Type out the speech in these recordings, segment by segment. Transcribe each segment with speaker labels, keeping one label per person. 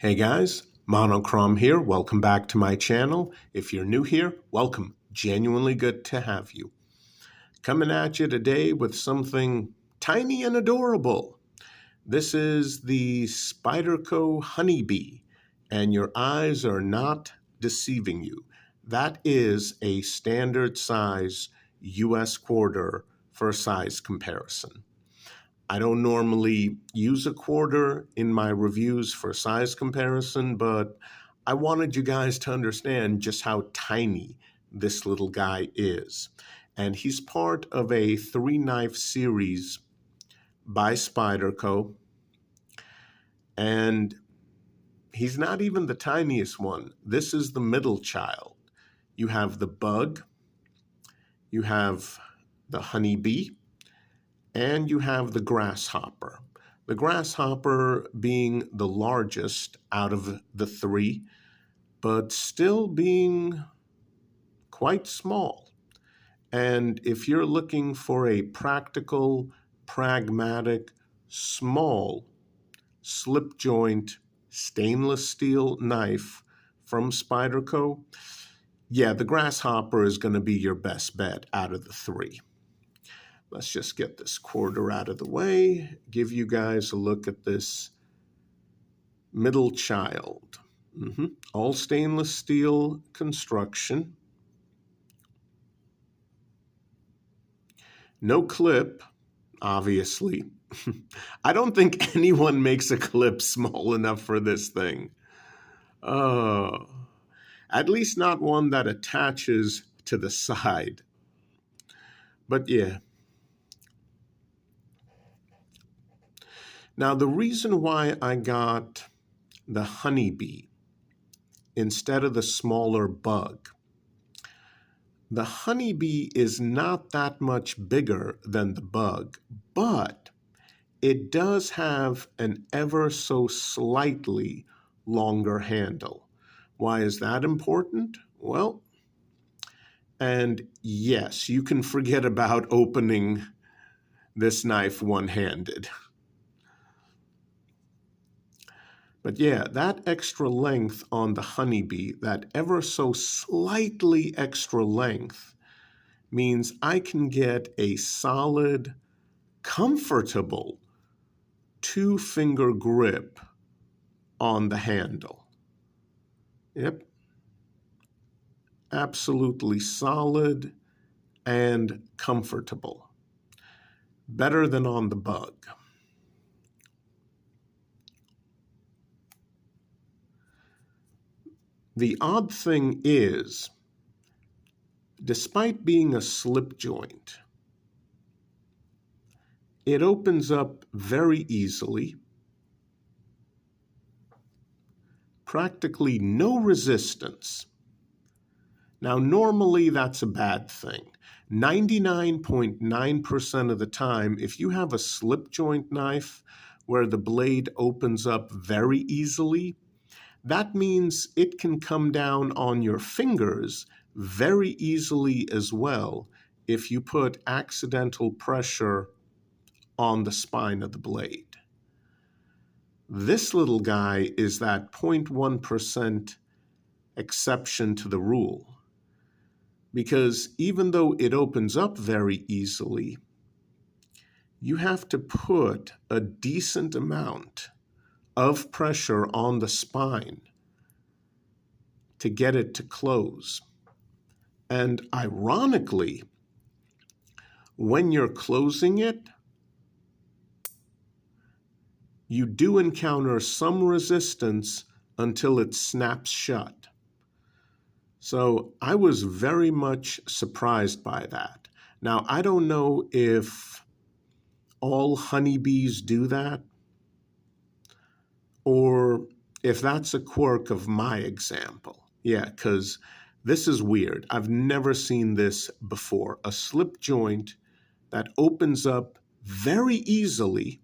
Speaker 1: Hey guys, Monochrome here. Welcome back to my channel. If you're new here, welcome. Genuinely good to have you. Coming at you today with something tiny and adorable. This is the Spyderco HoneyBee, and your eyes are not deceiving you. That is a standard size US quarter for size comparison. I don't normally use a quarter in my reviews for size comparison, but I wanted you guys to understand just how tiny this little guy is. And he's part of a 3-knife series by Spyderco. And he's not even the tiniest one. This is the middle child. You have the bug, you have the honeybee, and you have the grasshopper. The grasshopper being the largest out of the three, but still being quite small. And if you're looking for a practical, pragmatic, small, slip joint, stainless steel knife from Spyderco, yeah, the grasshopper is going to be your best bet out of the three. Let's just get this quarter out of the way, give you guys a look at this middle child. All stainless steel construction. No clip, obviously. I don't think anyone makes a clip small enough for this thing. At least not one that attaches to the side. But yeah. Now, the reason why I got the honeybee instead of the smaller bug, the honeybee is not that much bigger than the bug, but it does have an ever so slightly longer handle. Why is that important? Well, and yes, you can forget about opening this knife one-handed. But yeah, that extra length on the honeybee, that ever so slightly extra length, means I can get a solid, comfortable 2-finger grip on the handle. Yep. Absolutely solid and comfortable. Better than on the bug. The odd thing is, despite being a slip joint, it opens up very easily, practically no resistance. Now, normally that's a bad thing. 99.9% of the time, if you have a slip joint knife where the blade opens up very easily, that means it can come down on your fingers very easily as well if you put accidental pressure on the spine of the blade. This little guy is that 0.1% exception to the rule, because even though it opens up very easily, you have to put a decent amount of pressure on the spine to get it to close. And ironically, when you're closing it, you do encounter some resistance until it snaps shut. So I was very much surprised by that. Now, I don't know if all honeybees do that, or if that's a quirk of my example. Yeah, because this is weird. I've never seen this before. A slip joint that opens up very easily,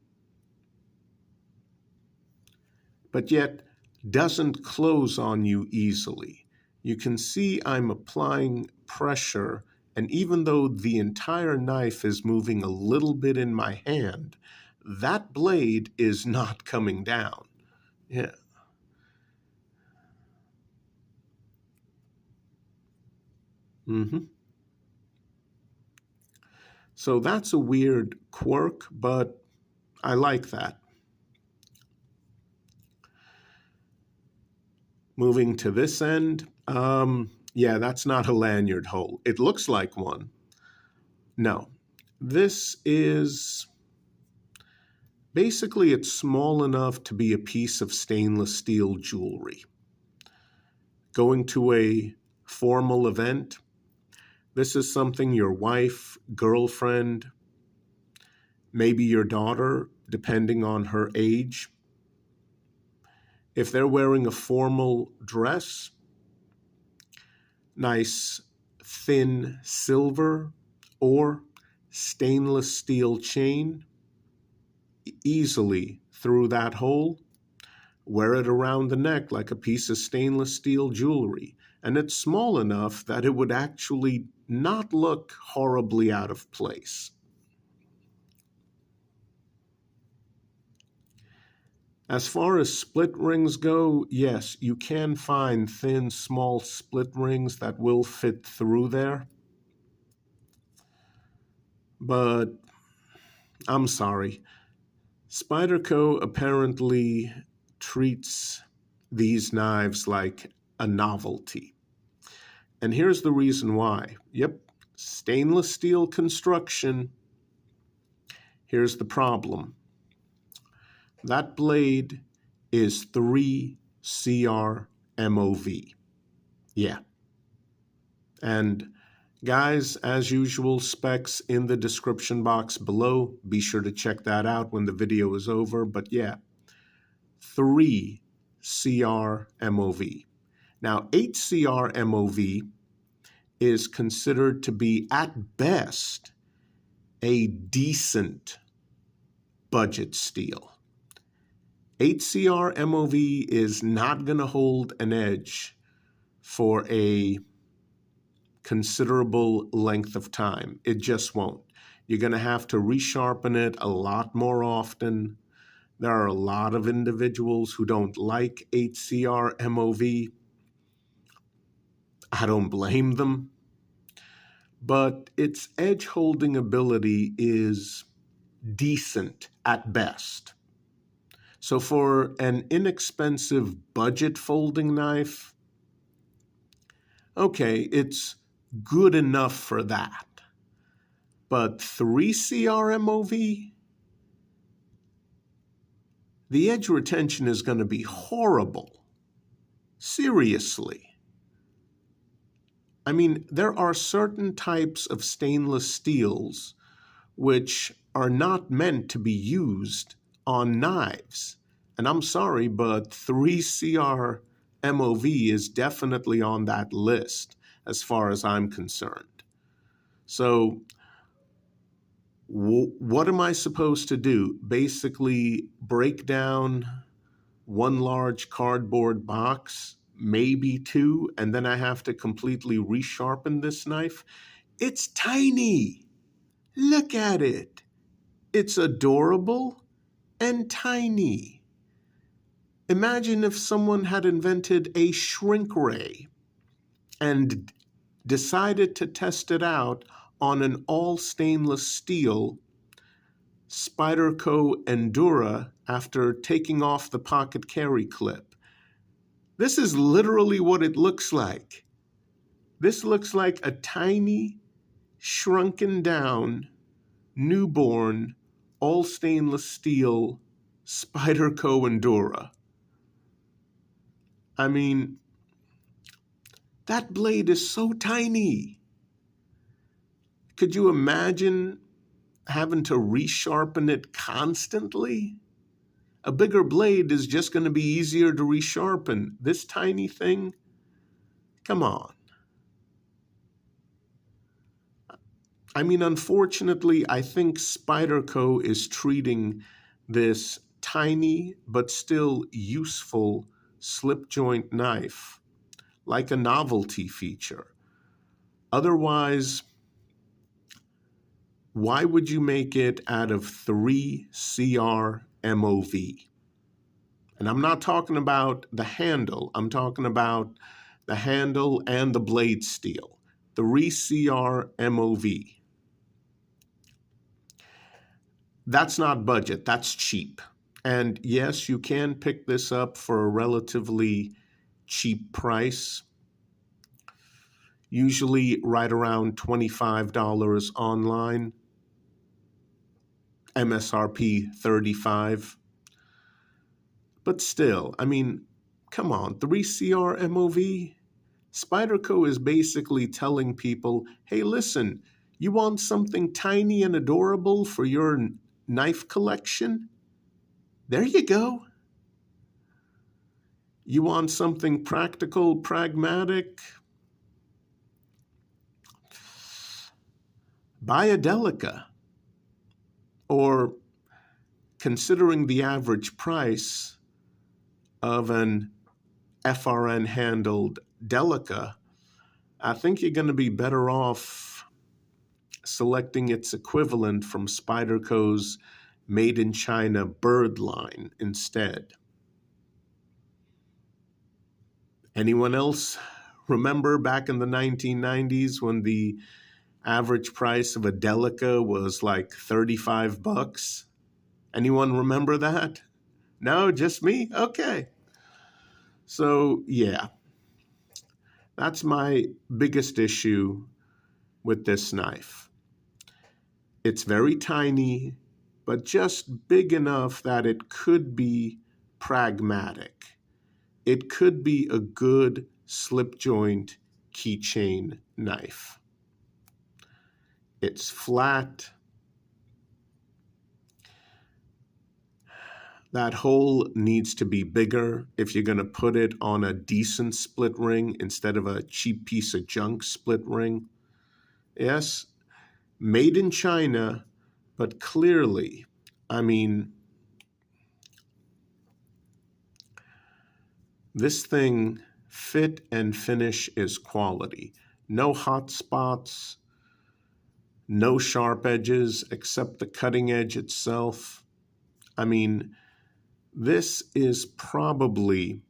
Speaker 1: but yet doesn't close on you easily. You can see I'm applying pressure, and even though the entire knife is moving a little bit in my hand, that blade is not coming down. Yeah. Mm-hmm. So that's a weird quirk, but I like that. Moving to this end, yeah, that's not a lanyard hole. It looks like one. No, this is basically, it's small enough to be a piece of stainless steel jewelry. Going to a formal event, this is something your wife, girlfriend, maybe your daughter, depending on her age, if they're wearing a formal dress, nice thin silver or stainless steel chain, easily through that hole, wear it around the neck like a piece of stainless steel jewelry. And it's small enough that it would actually not look horribly out of place. As far as split rings go, yes, you can find thin, small split rings that will fit through there. But I'm sorry. Spyderco apparently treats these knives like a novelty. And here's the reason why. Yep, stainless steel construction. Here's the problem. That blade is 3 CR MOV. Yeah. And guys, as usual, specs in the description box below. Be sure to check that out when the video is over. But yeah, 3 CR MOV. Now, 8 CR MOV is considered to be, at best, a decent budget steel. 8 CR MOV is not going to hold an edge for a considerable length of time. It just won't. You're going to have to resharpen it a lot more often. There are a lot of individuals who don't like 8 CR MOV. I don't blame them. But its edge holding ability is decent at best. So for an inexpensive budget folding knife, okay, it's good enough for that. But 3 CR MOV, the edge retention is going to be horrible. Seriously. I mean, there are certain types of stainless steels which are not meant to be used on knives. And I'm sorry, but 3 CR MOV is definitely on that list as far as I'm concerned. So what am I supposed to do? Basically break down one large cardboard box, maybe two, and then I have to completely resharpen this knife? It's tiny. Look at it. It's adorable and tiny. Imagine if someone had invented a shrink ray and decided to test it out on an all stainless steel Spyderco Endura after taking off the pocket carry clip. This is literally what it looks like. This looks like a tiny, shrunken down, newborn, all stainless steel Spyderco Endura. I mean, that blade is so tiny. Could you imagine having to resharpen it constantly? A bigger blade is just going to be easier to resharpen. This tiny thing, come on. I mean, unfortunately, I think Spyderco is treating this tiny but still useful slip joint knife like a novelty feature. Otherwise, why would you make it out of 3 CR MOV? And I'm not talking about the handle. I'm talking about the handle and the blade steel. 3CR MOV. That's not budget, that's cheap. And yes, you can pick this up for a relatively cheap price, usually right around $25 online, MSRP $35. But still, I mean, come on, 3CR MOV? Spyderco is basically telling people, hey, listen, you want something tiny and adorable for your knife collection? There you go. You want something practical, pragmatic? Buy a Delica. Or, considering the average price of an FRN handled Delica, I think you're going to be better off selecting its equivalent from Spyderco's Made in China bird line instead. Anyone else remember back in the 1990s when the average price of a Delica was like $35? Anyone remember that? No, just me? Okay. So, yeah, that's my biggest issue with this knife. It's very tiny, but just big enough that it could be pragmatic. It could be a good slip joint keychain knife. It's flat. That hole needs to be bigger if you're going to put it on a decent split ring instead of a cheap piece of junk split ring. Yes, made in China, but clearly, I mean, this thing, fit and finish is quality. No hot spots, no sharp edges except the cutting edge itself. I mean, this is probably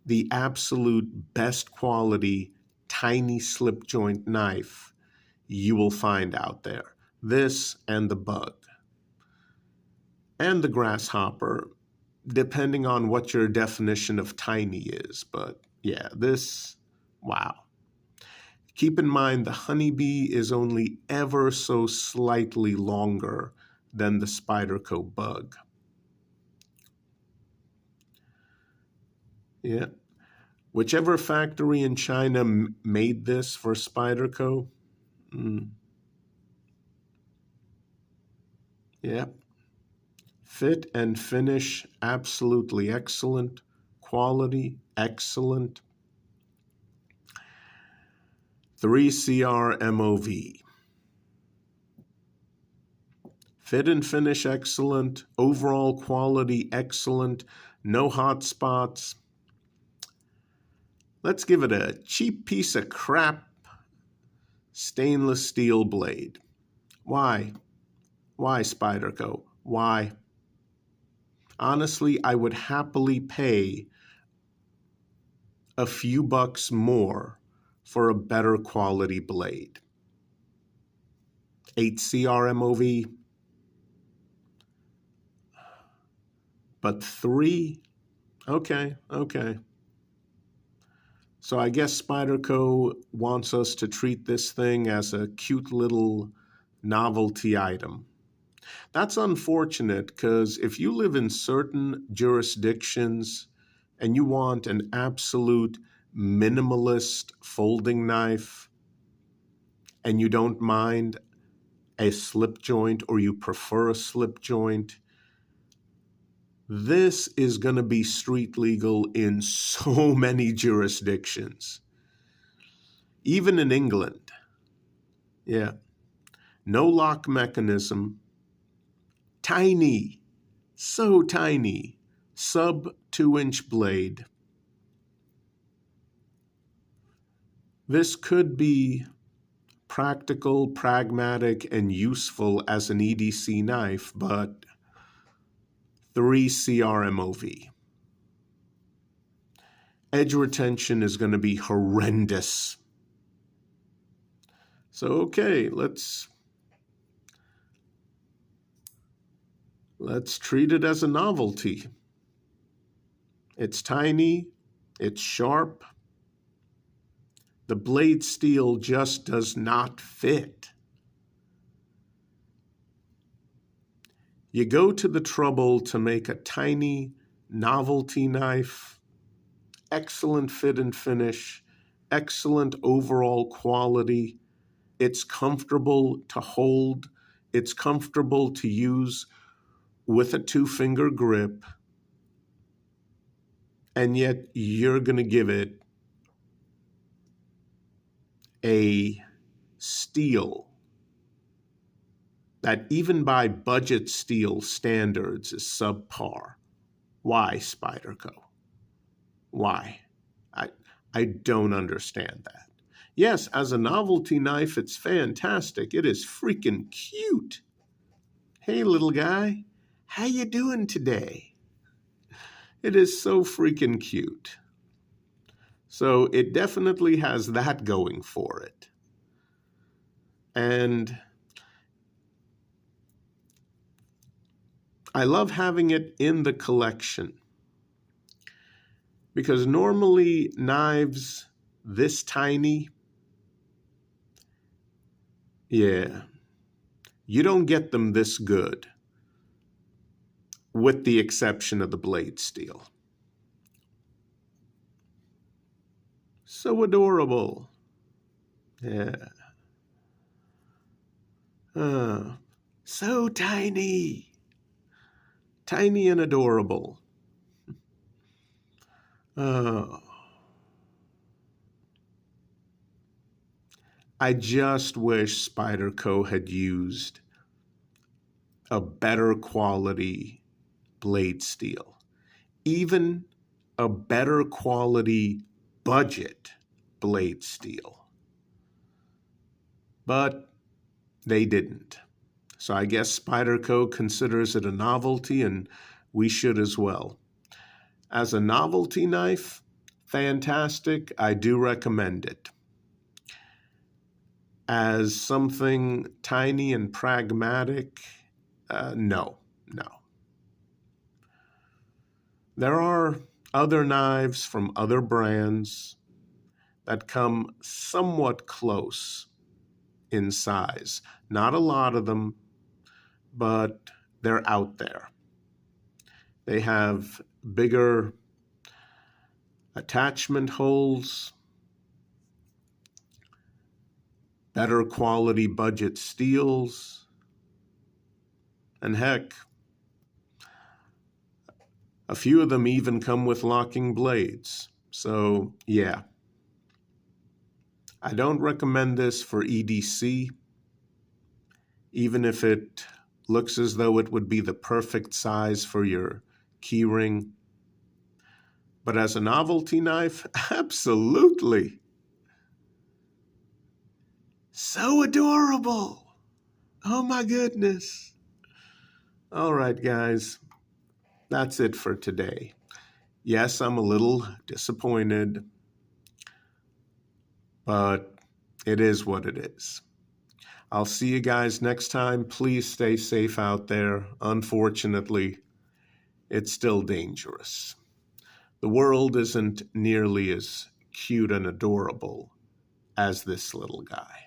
Speaker 1: the absolute best quality tiny slip joint knife you will find out there. This and the Bug. And the GrassHopper, depending on what your definition of tiny is. But yeah, this, wow. Keep in mind the HoneyBee is only ever so slightly longer than the Spyderco Bug. Yeah. Whichever factory in China made this for Spyderco, yeah. Fit and finish, absolutely excellent. Quality, excellent. 3CR MOV. Fit and finish, excellent. Overall quality, excellent. No hot spots. Let's give it a cheap piece of crap stainless steel blade. Why? Why, Spyderco? Why? Honestly, I would happily pay a few bucks more for a better quality blade. 8CR MOV, but 3? Okay. So I guess Spyderco wants us to treat this thing as a cute little novelty item. That's unfortunate because if you live in certain jurisdictions and you want an absolute minimalist folding knife and you don't mind a slip joint or you prefer a slip joint, this is going to be street legal in so many jurisdictions. Even in England. Yeah. No lock mechanism. Tiny. So tiny. Sub 2-inch blade. This could be practical, pragmatic, and useful as an EDC knife, but 3CR MOV. Edge retention is going to be horrendous. So, okay, let's treat it as a novelty. It's tiny, it's sharp. The blade steel just does not fit. You go to the trouble to make a tiny novelty knife, excellent fit and finish, excellent overall quality. It's comfortable to hold. It's comfortable to use with a 2-finger grip. And yet you're going to give it a steel that even by budget steel standards is subpar. Why, Spyderco? Why? I don't understand that. Yes, as a novelty knife, it's fantastic. It is freaking cute. Hey, little guy, how you doing today? It is so freaking cute. So it definitely has that going for it. And I love having it in the collection because normally knives this tiny, yeah, you don't get them this good, with the exception of the blade steel. So adorable. Yeah. So tiny. Tiny and adorable. Oh. I just wish Spyderco had used a better quality blade steel. Even a better quality budget blade steel. But they didn't. So I guess Spyderco considers it a novelty, and we should as well. As a novelty knife, fantastic. I do recommend it. As something tiny and pragmatic, no. There are other knives from other brands that come somewhat close in size. Not a lot of them, but they're out there. They have bigger attachment holes, better quality budget steels, and heck, a few of them even come with locking blades. So yeah, I don't recommend this for EDC, even if it looks as though it would be the perfect size for your keyring. But as a novelty knife, absolutely. So adorable. Oh my goodness. All right, guys, that's it for today. Yes, I'm a little disappointed, but it is what it is. I'll see you guys next time. Please stay safe out there. Unfortunately, it's still dangerous. The world isn't nearly as cute and adorable as this little guy.